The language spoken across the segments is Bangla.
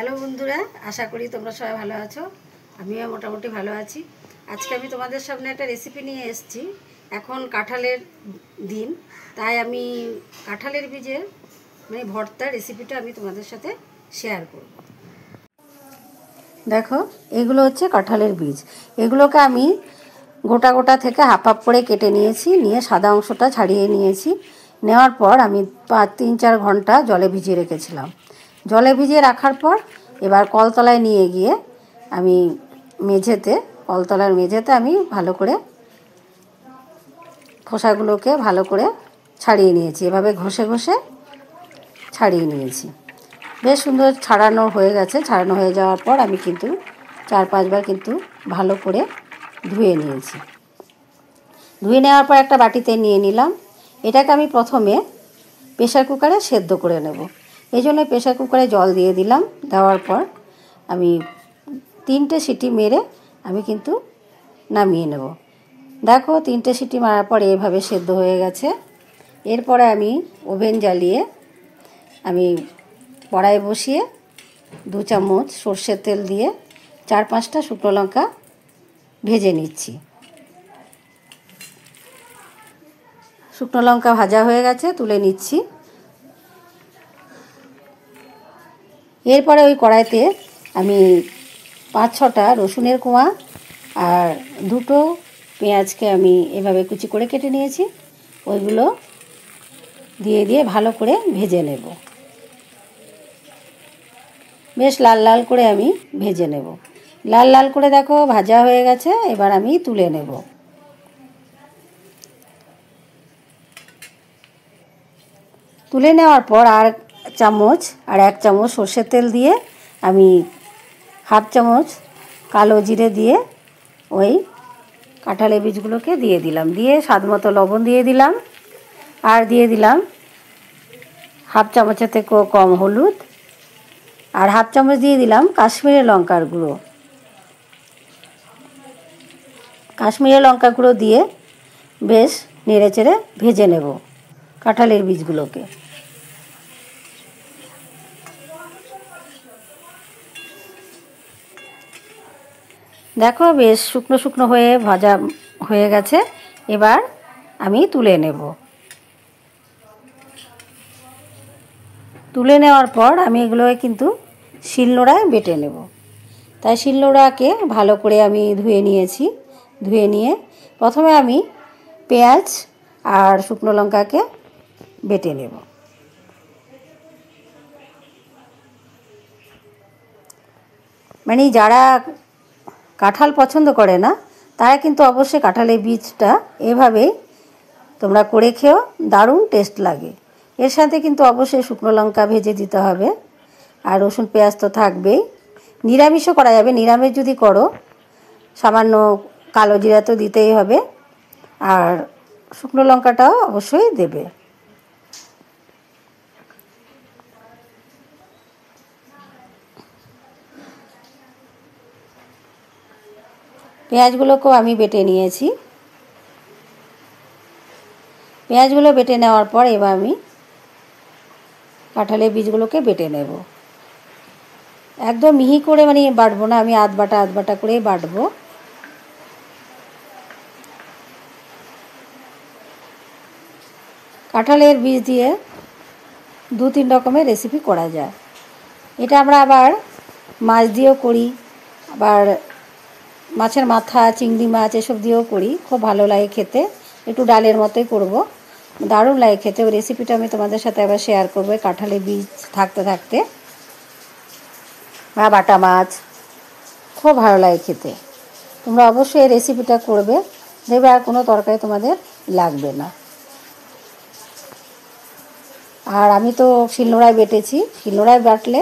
হ্যালো বন্ধুরা, আশা করি তোমরা সবাই ভালো আছো। আমিও মোটামুটি ভালো আছি। আজকে আমি তোমাদের সামনে একটা রেসিপি নিয়ে এসেছি। এখন কাঁঠালের দিন, তাই আমি কাঁঠালের বীজের ভর্তার রেসিপিটা আমি তোমাদের সাথে শেয়ার করব। দেখো, এগুলো হচ্ছে কাঁঠালের বীজ। এগুলোকে আমি গোটা গোটা থেকে হাফ হাফ করে কেটে নিয়েছি, নিয়ে সাদা অংশটা ছাড়িয়ে নিয়েছি। নেওয়ার পর আমি 3-4 ঘন্টা জলে ভিজিয়ে রেখেছিলাম। জলে ভিজিয়ে রাখার পর এবার কলতলায় নিয়ে গিয়ে আমি কলতলার মেঝেতে আমি ভালো করে খোসাগুলোকে ভালো করে ছাড়িয়ে নিয়েছি। এভাবে ঘষে ঘষে ছাড়িয়ে নিয়েছি। বেশ সুন্দর ছাড়ানো হয়ে গেছে। ছাড়ানো হয়ে যাওয়ার পর আমি কিন্তু 4-5 বার কিন্তু ভালো করে ধুয়ে নিয়েছি। ধুয়ে নেওয়ার পর একটা বাটিতে নিয়ে নিলাম। এটাকে আমি প্রথমে প্রেসার কুকারে সেদ্ধ করে নেব। এই জন্য প্রেসার কুকারে জল দিয়ে দিলাম। দেওয়ার পর আমি 3টে সিটি মেরে আমি কিন্তু নামিয়ে নেব। দেখো, 3টে সিটি মারার পর এভাবে সেদ্ধ হয়ে গেছে। এরপরে আমি ওভেন জ্বালিয়ে আমি কড়াই বসিয়ে 2 চামচ সর্ষের তেল দিয়ে 4-5টা শুকনো লঙ্কা ভেজে নিচ্ছি। শুকনো লঙ্কা ভাজা হয়ে গেছে, তুলে নিচ্ছি। এরপরে ওই কড়াইতে আমি 5-6টা রসুনের কোয়া আর 2টো পেঁয়াজকে আমি এভাবে কুচি করে কেটে নিয়েছি, ওইগুলো দিয়ে ভালো করে ভেজে নেব। বেশ লাল লাল করে আমি ভেজে নেব। লাল লাল করে দেখো ভাজা হয়ে গেছে। এবার আমি তুলে নেব। তুলে নেওয়ার পর আর 1 চামচ সর্ষের তেল দিয়ে আমি হাফ চামচ কালো জিরে দিয়ে ওই কাঁঠালের বীজগুলোকে দিয়ে দিলাম। দিয়ে স্বাদ মতো লবণ দিয়ে দিলাম। আর দিয়ে দিলাম হাফ চামচের থেকেও কম হলুদ, আর হাফ চামচ দিয়ে দিলাম কাশ্মীরি লঙ্কার গুঁড়ো। কাশ্মীরি লঙ্কা গুঁড়ো দিয়ে বেশ নেড়ে চেড়ে ভেজে নেব কাঁঠালের বীজগুলোকে। দেখো, বেশ শুকনো শুকনো হয়ে ভাজা হয়ে গেছে। এবার আমি তুলে নেব। তুলে নেওয়ার পর আমি এগুলোকে কিন্তু শিলনোড়ায় বেটে নেব। তাই শিলনোড়াকে ভালো করে আমি ধুয়ে নিয়েছি। ধুয়ে নিয়ে প্রথমে আমি পেঁয়াজ আর শুকনো লঙ্কাকে বেটে নেব। যারা কাঁঠাল পছন্দ করে না তারা কিন্তু অবশ্যই কাঁঠালের বীজটা এভাবেই তোমরা করে খেও, দারুণ টেস্ট লাগে। এর সাথে কিন্তু অবশ্যই শুকনো লঙ্কা ভেজে দিতে হবে, আর রসুন পেঁয়াজ তো থাকবেই। নিরামিষও করা যাবে। নিরামিষ যদি করো সামান্য কালো জিরা তো দিতেই হবে, আর শুকনো লঙ্কাটাও অবশ্যই দেবে। পেঁয়াজগুলোকেও আমি বেটে নিয়েছি। পেঁয়াজগুলো বেটে নেওয়ার পর এবার আমি কাঁঠালের বীজগুলোকে বেটে নেব। একদম মিহি করে বাটবো না, আমি আধ বাটা করেই বাটবো। কাঁঠালের বীজ দিয়ে 2-3 রকমের রেসিপি করা যায়। এটা আমরা আবার মাছ দিয়েও করি, আবার মাছের মাথা, চিংড়ি মাছ এসব দিয়েও করি। খুব ভালো লাগে খেতে। একটু ডালের মতোই করব, দারুণ লাগে খেতে। ওই রেসিপিটা আমি তোমাদের সাথে আবার শেয়ার করবো। কাঁঠালের বীজ থাকতে থাকতে বা বাটা মাছ খুব ভালো লাগে খেতে। তোমরা অবশ্যই এই রেসিপিটা করবে, দেখবে আর কোনো তরকারি তোমাদের লাগবে না। আর আমি তো শিলনোড়ায় বেটেছি। শিলনোড়ায় বাটলে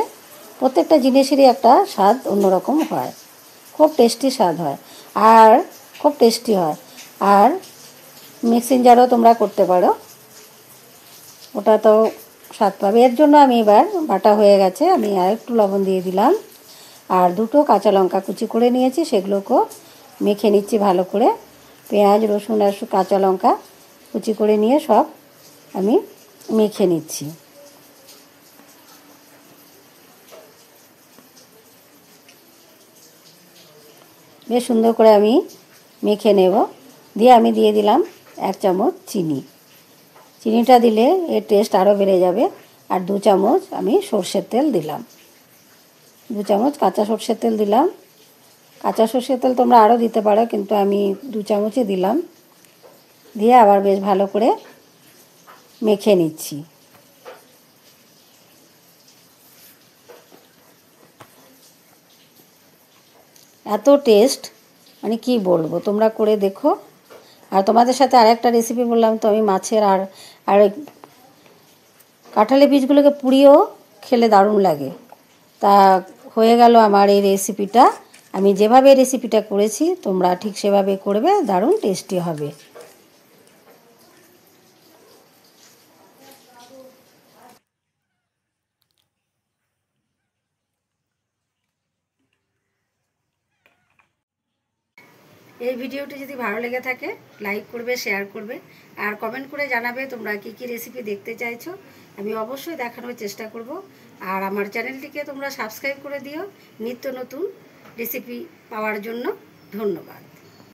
প্রত্যেকটা জিনিসেরই একটা স্বাদ অন্যরকম হয়, খুব টেস্টি স্বাদ হয় আর খুব টেস্টি হয়। আর মিক্সিং জারও তোমরা করতে পারো, ওটা তো স্বাদ পাবে। এর জন্য আমি এবার বাটা হয়ে গেছে, আমি আর একটু লবণ দিয়ে দিলাম। আর 2টো কাঁচা লঙ্কা কুচি করে নিয়েছি, সেগুলোকেও মেখে নিচ্ছি ভালো করে। পেঁয়াজ, রসুন আর কাঁচা লঙ্কা কুচি করে নিয়ে সব আমি মেখে নিচ্ছি। বেশ সুন্দর করে আমি মেখে নেব। দিয়ে আমি দিয়ে দিলাম 1 চামচ চিনি। চিনিটা দিলে এর টেস্ট আরও বেড়ে যাবে। আর 2 চামচ আমি সর্ষের তেল দিলাম। 2 চামচ কাঁচা সর্ষের তেল দিলাম। কাঁচা সর্ষের তেল তোমরা আরও দিতে পারো, কিন্তু আমি 2 চামচই দিলাম। দিয়ে আবার বেশ ভালো করে মেখে নিচ্ছি। এত টেস্ট মানে কি বলবো, তোমরা করে দেখো। আর তোমাদের সাথে আরেকটা রেসিপি বললাম তো আমি, মাছের আর কাঁঠালের বীজগুলোকে পুড়িয়েও খেলে দারুণ লাগে। তা হয়ে গেল আমার এই রেসিপিটা। আমি যেভাবে রেসিপিটা করেছি তোমরা ঠিক সেভাবে করবে, দারুণ টেস্টি হবে। এই ভিডিওটি যদি ভালো লেগে থাকে লাইক করবে, শেয়ার করবে, আর কমেন্ট করে জানাবে তোমরা কী কী রেসিপি দেখতে চাইছো। আমি অবশ্যই দেখানোর চেষ্টা করব। আর আমার চ্যানেলটিকে তোমরা সাবস্ক্রাইব করে দিও নিত্য নতুন রেসিপি পাওয়ার জন্য। ধন্যবাদ।